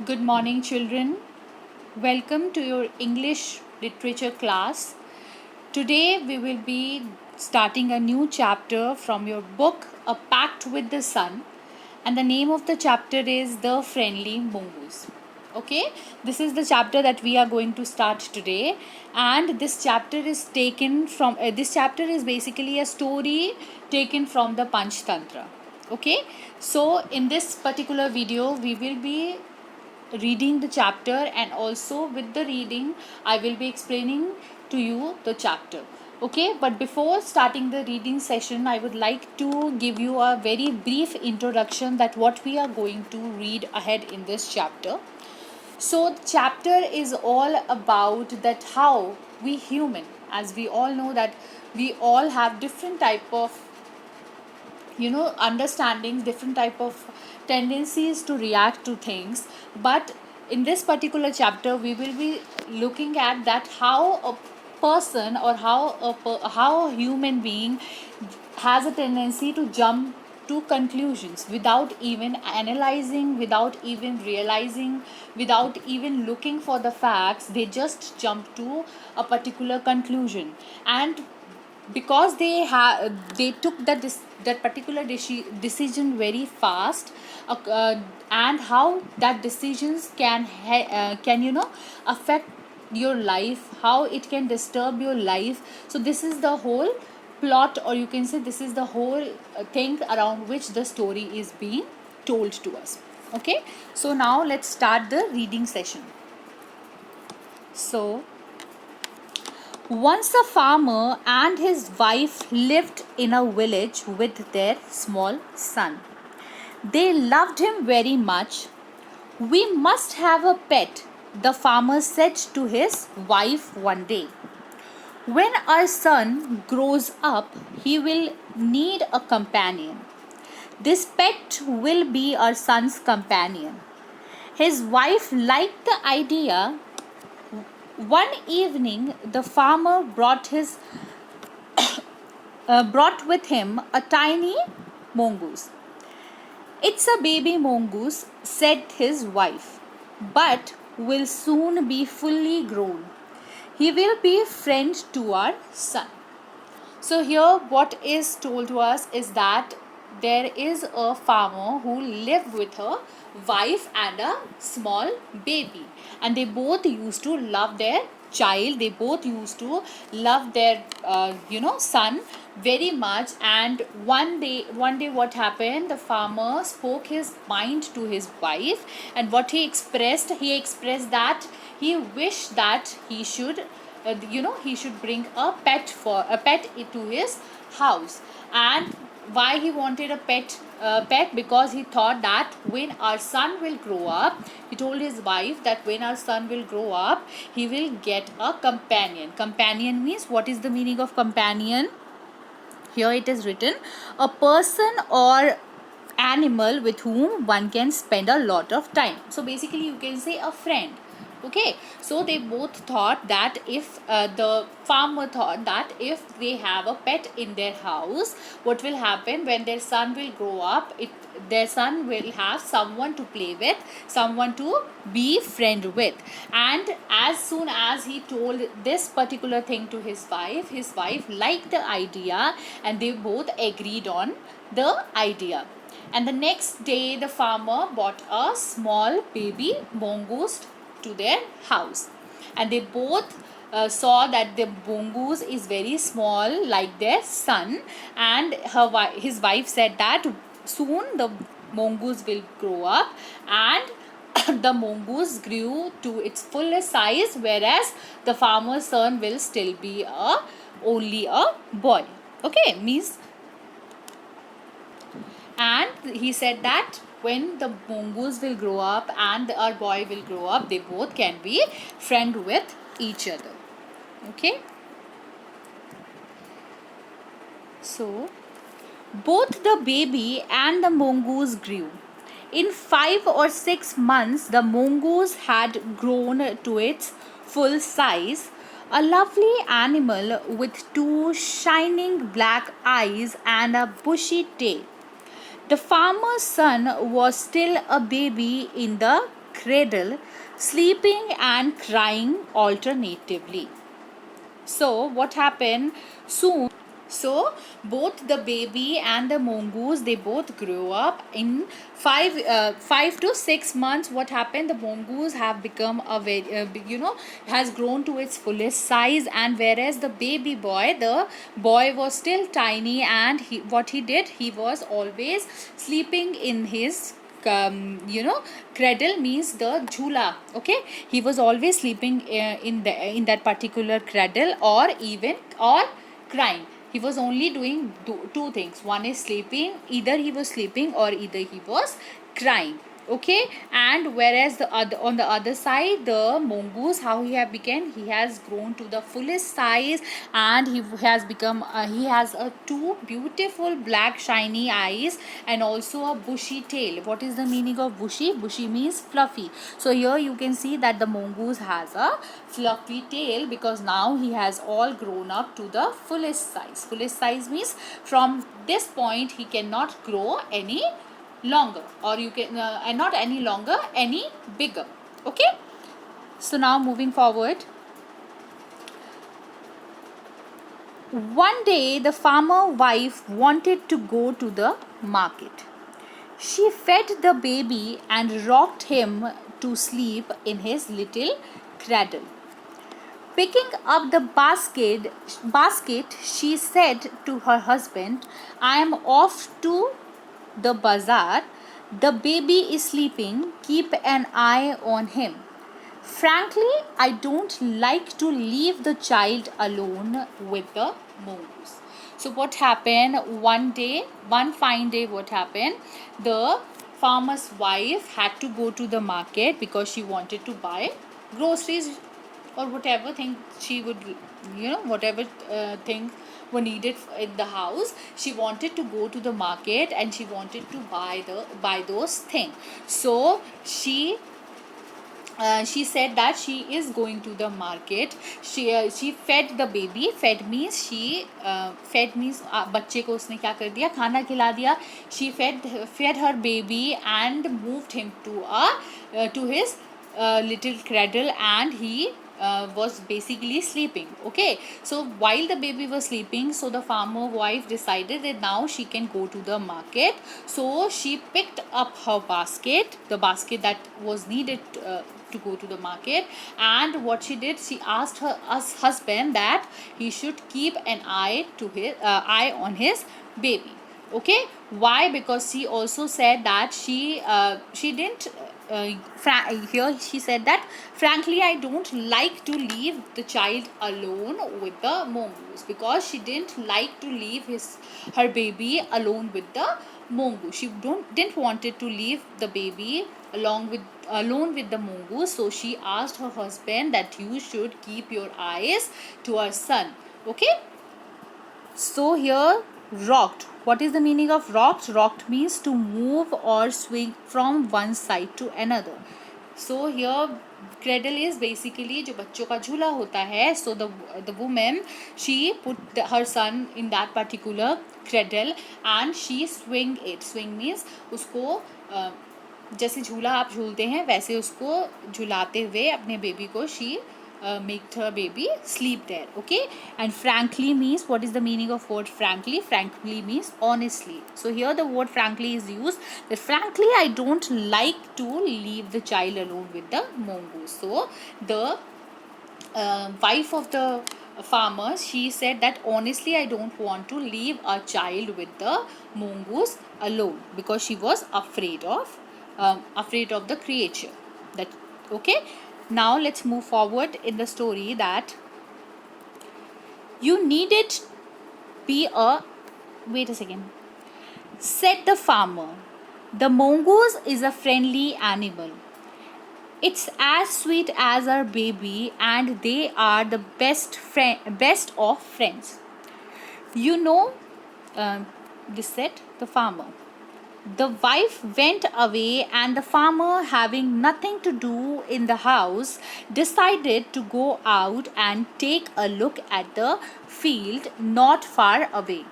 Good morning, children. Welcome to your English literature class. Today, we will be starting a new chapter from your book, A Pact with the Sun, and the name of the chapter is The Friendly Mongoose. Okay, this is the chapter that we are going to start today, and this chapter is taken from this chapter is basically a story taken from the Panchtantra. Okay, so in this particular video, we will be reading the chapter, and also with the reading I will be explaining to you the chapter. Okay, but before starting the reading session, I would like to give you a very brief introduction that what we are going to read ahead in this chapter. So the chapter is all about that how we human, as we all know that we all have different type of understandings, different type of tendencies to react to things. But in this particular chapter we will be looking at that how a person or how a human being has a tendency to jump to conclusions without even analyzing, without even realizing, without even looking for the facts. They just jump to a particular conclusion, and because they took that particular decision very fast, and how that decisions can affect your life, how it can disturb your life. So this is the whole plot, or you can say this is the whole thing around which the story is being told to us. Okay, so now let's start the reading session. So once a farmer and his wife lived in a village with their small son. They loved him very much. We must have a pet, the farmer said to his wife one day. When our son grows up, he will need a companion. This pet will be our son's companion. His wife liked the idea. One evening, the farmer brought with him a tiny mongoose. It's a baby mongoose, said his wife, but will soon be fully grown. He will be a friend to our son. So here what is told to us is that there is a farmer who lived with her wife and a small baby, and they both used to love their child. They both used to love their son very much. And one day what happened, the farmer spoke his mind to his wife, and what he expressed that he wished that he should bring a pet to his house. And why he wanted a pet? Because he thought that when our son will grow up, he told his wife that when our son will grow up, he will get a companion means, what is the meaning of companion? Here it is written, a person or animal with whom one can spend a lot of time. So basically you can say a friend. Okay, so they both thought that if the farmer thought that if they have a pet in their house, what will happen when their son will grow up? Their son will have someone to play with, someone to be friend with. And as soon as he told this particular thing to his wife liked the idea, and they both agreed on the idea. And the next day, the farmer bought a small baby mongoose to their house, and they both saw that the mongoose is very small like their son. And his wife said that soon the mongoose will grow up, and the mongoose grew to its fullest size, whereas the farmer's son will still be only a boy. Okay, means, and he said that when the mongoose will grow up and our boy will grow up, they both can be friend with each other. Okay, so both the baby and the mongoose grew. In 5 or 6 months, the mongoose had grown to its full size, a lovely animal with two shining black eyes and a bushy tail. The farmer's son was still a baby in the cradle, sleeping and crying alternatively. So what happened soon? So both the baby and the mongoose, they both grew up in 5 to 6 months. What happened? The mongoose have become a very has grown to its fullest size, and whereas the boy was still tiny, and what he did, he was always sleeping in his cradle, means the jhula. Okay, he was always sleeping in that particular cradle, or crying. He was only doing two things. One is sleeping, either he was sleeping or either he was crying. Okay, and whereas the other, on the other side, the mongoose, how he have become, he has grown to the fullest size, and he has become he has a two beautiful black shiny eyes, and also a bushy tail. What is the meaning of bushy? Bushy means fluffy. So here you can see that the mongoose has a fluffy tail, because now he has all grown up to the fullest size. Fullest size means from this point he cannot grow any longer, or you can and not any longer, any bigger. Okay, so now moving forward. One day the farmer wife wanted to go to the market. She fed the baby and rocked him to sleep in his little cradle. Picking up the basket, she said to her husband, I am off to the bazaar. The baby is sleeping. Keep an eye on him. Frankly, I don't like to leave the child alone with the mongoose. So what happened one fine day, what happened? The farmer's wife had to go to the market because she wanted to buy groceries, or whatever thing she would, whatever thing were needed in the house. She wanted to go to the market, and she wanted to buy those things. So she said that she is going to the market. She fed the baby. Fed means fed means बच्चे को उसने क्या कर दिया, खाना खिला दिया. She fed her baby and moved him to his little cradle, and he was basically sleeping. Okay, so while the baby was sleeping, so the farmer wife decided that now she can go to the market. So she picked up her basket, the basket that was needed to go to the market, and what she did, she asked her husband that he should keep an eye on his baby. Okay, why? Because she also said that she didn't here she said that, frankly, I don't like to leave the child alone with the mongoose, because she didn't like to leave her baby alone with the mongoose. She didn't wanted to leave the baby alone with the mongoose. So she asked her husband that you should keep your eyes to our son. Okay, so here, rocked. What is the meaning of rocked? Rocked means to move or swing from one side to another. So here cradle is basically जो बच्चों का झूला होता है. So the woman, she put her son in that particular cradle and she swing it. Swing means उसको जैसे झूला आप झूलते हैं वैसे उसको झुलाते हुए अपने बेबी को she make her baby sleep there. Okay, and frankly means, what is the meaning of word frankly? Frankly means honestly. So here the word frankly is used, that frankly I don't like to leave the child alone with the mongoose. So the wife of the farmer, she said that honestly I don't want to leave a child with the mongoose alone, because she was afraid of the creature. That okay. Now let's move forward in the story. That you needed be a wait a second. Said the farmer, the mongoose is a friendly animal. It's as sweet as our baby, and they are the best of friends. You know, this said the farmer. The wife went away, and the farmer, having nothing to do in the house, decided to go out and take a look at the field not far away.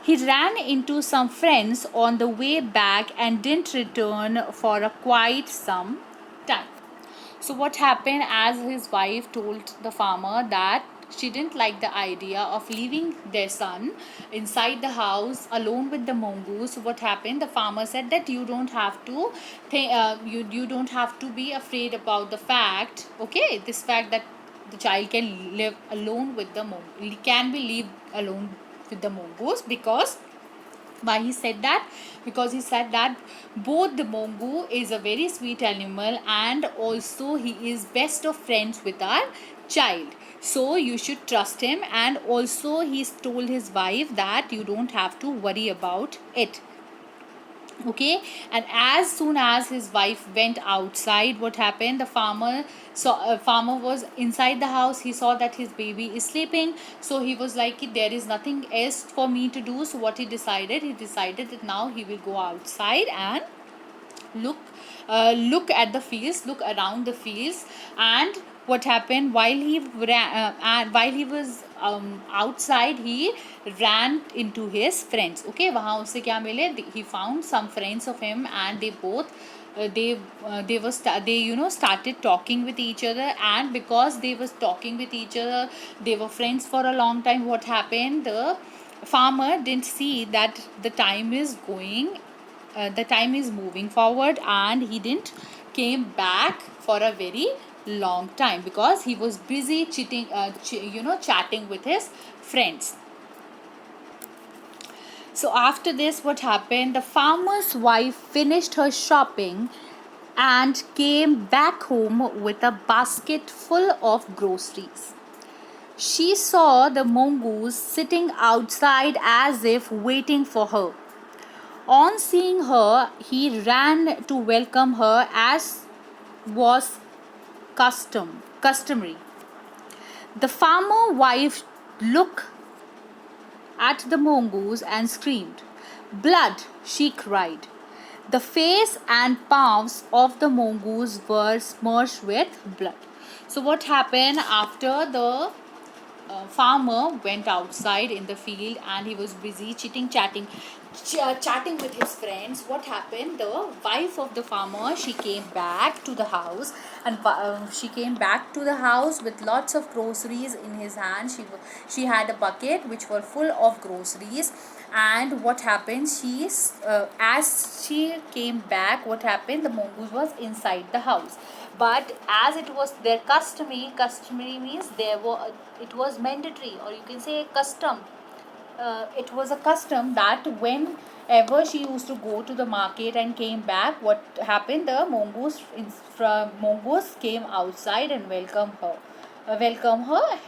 He ran into some friends on the way back and didn't return for quite some time. So what happened, as his wife told the farmer that she didn't like the idea of leaving their son inside the house alone with the mongoose. So what happened, the farmer said that you don't have to you don't have to be afraid about the fact, okay, this fact that the child can live alone with the mongoose, can be live alone with the mongoose. Because why he said that? Because he said that both the mongoose is a very sweet animal, and also he is best of friends with our child, so you should trust him. And also he's told his wife that you don't have to worry about it. Okay, and as soon as his wife went outside, what happened, the farmer was inside the house. He saw that his baby is sleeping, so he was like, there is nothing else for me to do. So what he decided that now he will go outside and look look at the fields, look around the fields. And what happened, while he was outside, he ran into his friends. Okay, वहाँ उससे क्या मिले, he found some friends of him, and they both they started talking with each other. And because they was talking with each other, they were friends for a long time. What happened, the farmer didn't see that the time is moving forward, and he didn't came back for a very long time because he was busy chatting with his friends. So after this, what happened, the farmer's wife finished her shopping and came back home with a basket full of groceries. She saw the mongoose sitting outside as if waiting for her. On seeing her, he ran to welcome her as was customary. The farmer wife looked at the mongoose and screamed. "Blood!" she cried. The face and palms of the mongoose were smeared with blood. So what happened, after the farmer went outside in the field and he was busy chatting with his friends, what happened, the wife of the farmer, she came back to the house. And she came back to the house with lots of groceries in his hand. She had a bucket which were full of groceries. And what happened, as she came back, what happened, the mongoose was inside the house. But as it was their customary means it was mandatory, or you can say custom. It was a custom that whenever she used to go to the market and came back, what happened, the mongoose came outside and welcome her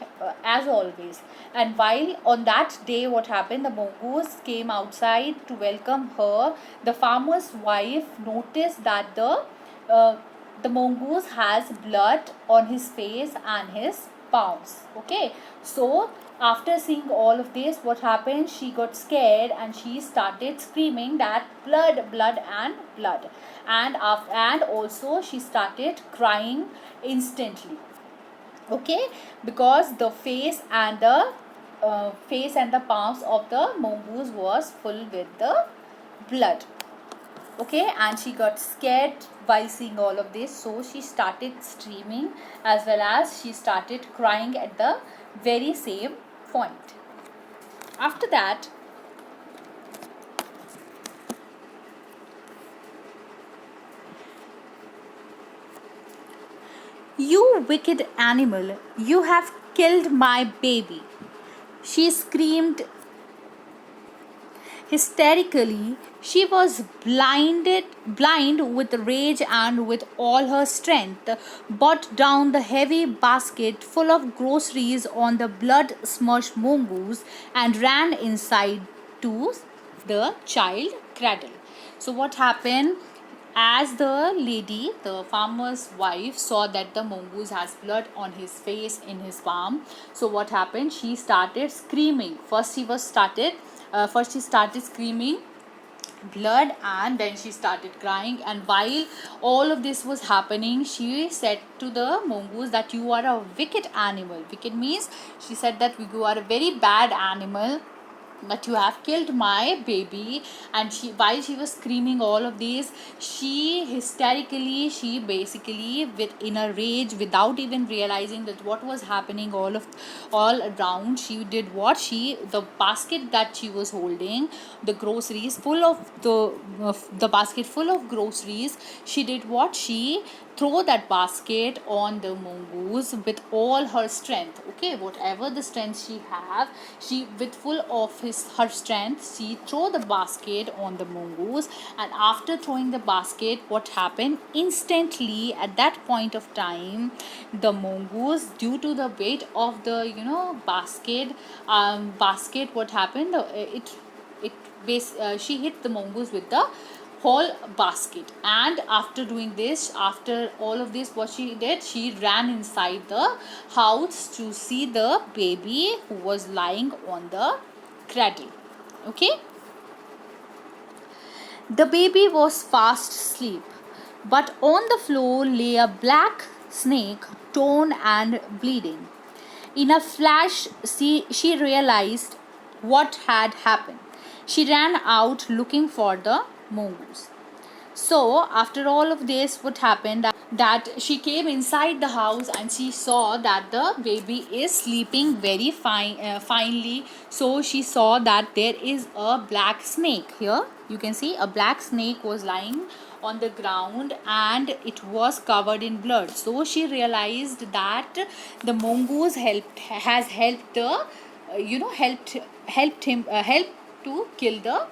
as always. And while on that day, what happened, the mongoose came outside to welcome her. The farmer's wife noticed that the mongoose has blood on his face and his palms. Okay, so after seeing all of this, what happened, she got scared and she started screaming that blood, blood and blood. And also she started crying instantly. Okay, because the face and the palms of the mongoose was full with the blood. Okay, and she got scared while seeing all of this, so she started screaming as well as she started crying at the very same point. After that, "You wicked animal, you have killed my baby," she screamed hysterically. She was blind with rage, and with all her strength brought down the heavy basket full of groceries on the blood-smirched mongoose and ran inside to the child cradle. So what happened? As the farmer's wife, saw that the mongoose has blood on his face, in his palm, so what happened, she started screaming. First she started screaming blood, and then she started crying. And while all of this was happening, she said to the mongoose that you are a wicked animal. Wicked means, she said that you are a very bad animal, but you have killed my baby. And she, while she was screaming all of these, she hysterically, she basically, with in a rage, without even realizing that what was happening all around, she did what, she, the basket that she was holding, the groceries full of the basket full of groceries, she did what, she throw that basket on the mongoose with all her strength. Okay, whatever the strength she have, she, with full of her strength, she throw the basket on the mongoose. And after throwing the basket, what happened, instantly at that point of time, the mongoose, due to the weight of the, basket, what happened, it she hit the mongoose with the whole basket. And after doing this, after all of this, what she did, she ran inside the house to see the baby who was lying on the cradle. Okay, the baby was fast asleep, but on the floor lay a black snake, torn and bleeding. In a flash, she realized what had happened. She ran out looking for the mongoose. So, after all of this, what happened, that she came inside the house and she saw that the baby is sleeping very finely. So, she saw that there is a black snake here. You can see a black snake was lying on the ground and it was covered in blood. So, she realized that the mongoose has helped the, helped to kill the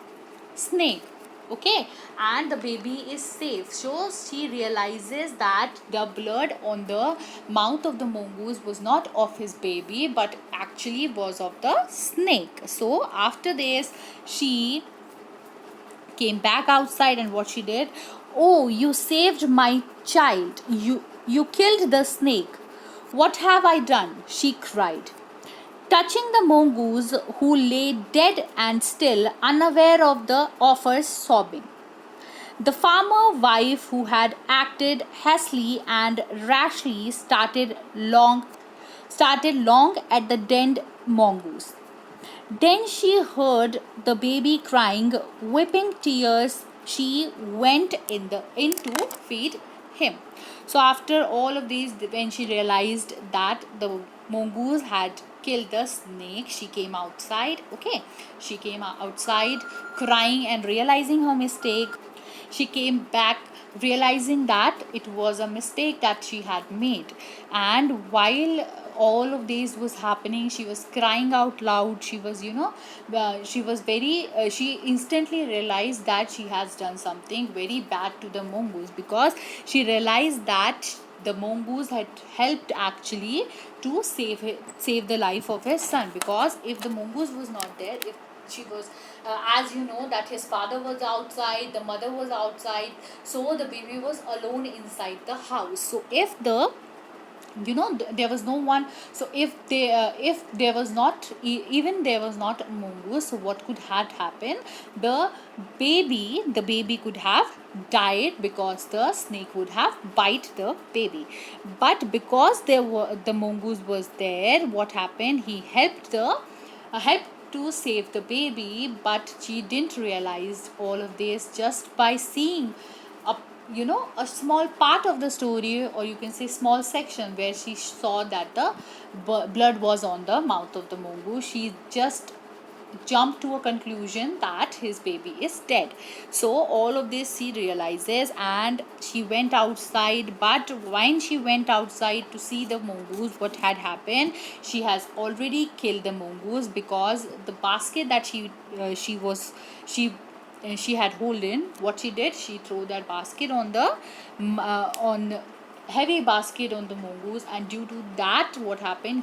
snake. Okay, and the baby is safe. So she realizes that the blood on the mouth of the mongoose was not of his baby, but actually was of the snake. So after this, she came back outside, and what she did, oh, you saved my child, you killed the snake, what have I done, she cried, touching the mongoose, who lay dead and still, unaware of the offer's sobbing. The farmer wife, who had acted hastily and rashly, started long at the dead mongoose. Then she heard the baby crying, weeping tears. She went in to feed him. So after all of these, when she realized that the mongoose had killed the snake, she came outside. Okay, she came outside crying and realizing her mistake. She came back realizing that it was a mistake that she had made. And while all of this was happening, she was crying out loud. She was, she was very, she instantly realized that she has done something very bad to the mongoose, because she realized that the mongoose had helped actually to save the life of his son. Because if the mongoose was not there, if she was, as you know, that his father was outside, the mother was outside, so the baby was alone inside the house. So if the, there was no one, so if there was not, even there was not a mongoose, so what could have happened, the baby could have died, because the snake would have bite the baby. But because the mongoose was there, what happened, he helped to save the baby. But she didn't realize all of this just by seeing a, a small part of the story, or you can say small section, where she saw that the blood was on the mouth of the mongoose. She just jumped to a conclusion that his baby is dead. So all of this she realizes, and she went outside. But when she went outside to see the mongoose, what had happened, she has already killed the mongoose, because the basket that she had hold in, what she did, she threw that basket on the on heavy basket on the mongoose. And due to that, what happened,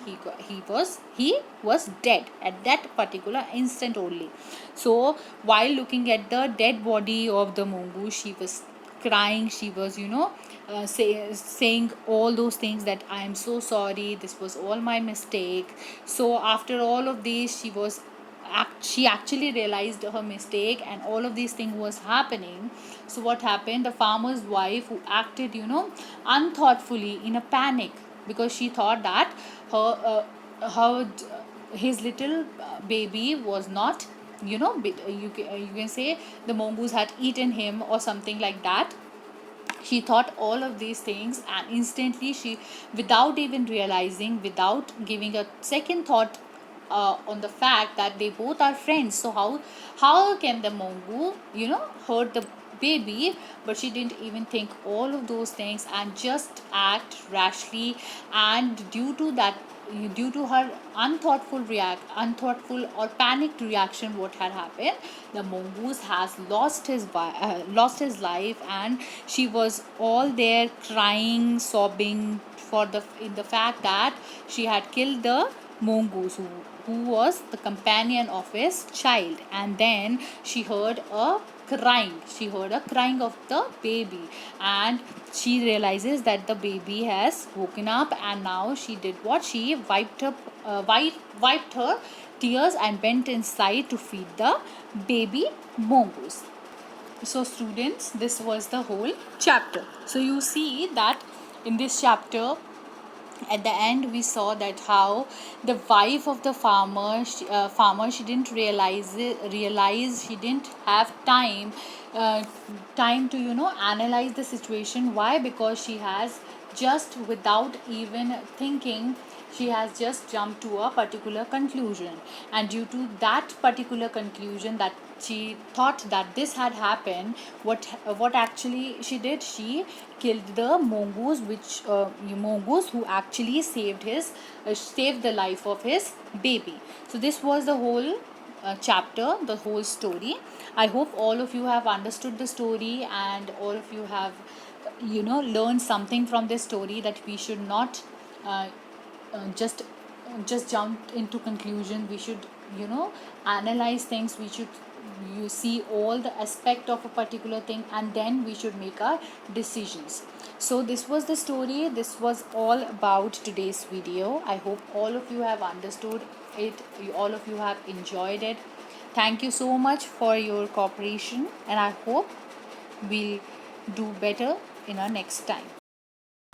he was dead at that particular instant only. So while looking at the dead body of the mongoose, she was crying. She was, saying all those things, that I am so sorry, this was all my mistake. So after all of this, she actually realized her mistake, and all of these things was happening. So what happened, the farmer's wife, who acted, unthoughtfully, in a panic, because she thought that her his little baby was not, you can say the mongoose had eaten him or something like that. She thought all of these things, and instantly she, without even realizing, without giving a second thought on the fact that they both are friends, so how can the mongoose hurt the baby? But she didn't even think all of those things and just act rashly. And due to her unthoughtful or panicked reaction, what had happened, the mongoose has lost his life. And she was all there crying, sobbing for the in the fact that she had killed the mongoose, who was the companion of his child. And then she heard a crying of the baby, and she realizes that the baby has woken up. And now she did what? She wiped her tears and went inside to feed the baby mongoose. So students, this was the whole chapter. So you see that in this chapter, at the end, we saw that how the wife of the farmer, she didn't realize she didn't have time to analyze the situation. Why? Because she has just, without even thinking, she has just jumped to a particular conclusion. And due to that particular conclusion, that she thought that this had happened, what actually she did, she killed the mongoose, which mongoose who actually saved the life of his baby. So this was the whole chapter, the whole story. I hope all of you have understood the story, and all of you have learned something from this story, that we should not uh, just jump into conclusion. We should analyze things. We should you see all the aspect of a particular thing, and then we should make our decisions. So this was the story. This was all about today's video. I hope all of you have understood it. All of you have enjoyed it. Thank you so much for your cooperation, and I hope we'll do better in our next time.